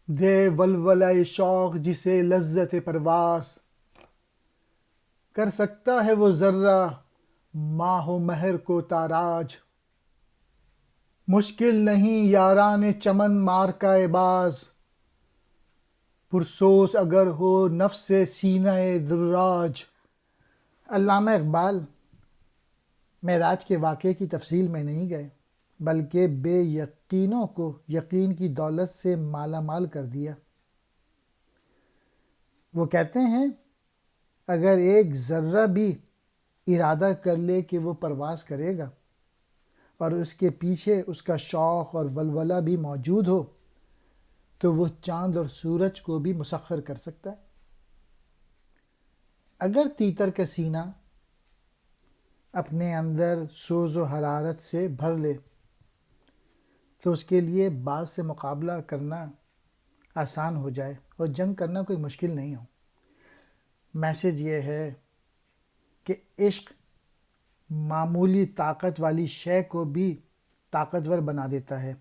دے ولولہ شوق جسے لذت پرواز، کر سکتا ہے وہ ذرہ ماہ و مہر کو تاراج۔ مشکل نہیں یاران چمن مارکہ باز، پرسوس اگر ہو نفس سینہ دراج۔ علامہ اقبال معراج کے واقعے کی تفصیل میں نہیں گئے، بلکہ بے یقینوں کو یقین کی دولت سے مالا مال کر دیا۔ وہ کہتے ہیں اگر ایک ذرہ بھی ارادہ کر لے کہ وہ پرواز کرے گا اور اس کے پیچھے اس کا شوق اور ولولہ بھی موجود ہو تو وہ چاند اور سورج کو بھی مسخر کر سکتا ہے۔ اگر تیتر کا سینہ اپنے اندر سوز و حرارت سے بھر لے تو اس کے لیے باز سے مقابلہ کرنا آسان ہو جائے اور جنگ کرنا کوئی مشکل نہیں ہو۔ میسج یہ ہے کہ عشق معمولی طاقت والی شے کو بھی طاقتور بنا دیتا ہے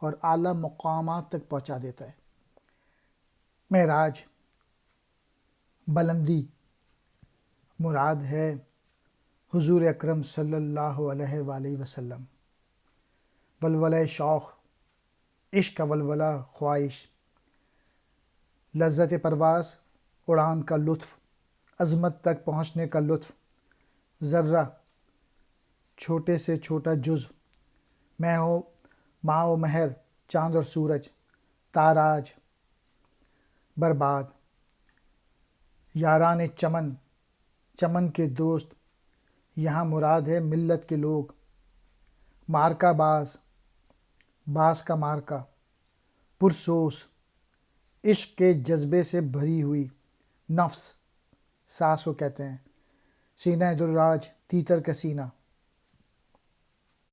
اور اعلیٰ مقامات تک پہنچا دیتا ہے۔ معراج، بلندی، مراد ہے حضور اکرم صلی اللہ علیہ وآلہ وسلم۔ ولولہ شوق، عشق کا ولولہ، خواہش، لذت پرواز، اڑان کا لطف، عظمت تک پہنچنے کا لطف، ذرہ، چھوٹے سے چھوٹا جزو، ماہ و مہر، چاند اور سورج، تاراج، برباد، یاران چمن، چمن کے دوست، یہاں مراد ہے ملت کے لوگ، مارکہ باز، باز کا مارکہ، پرسوس، عشق کے جذبے سے بھری ہوئی، نفس، ساس کو کہتے ہیں، سینہ دراج، تیتر کا سینہ۔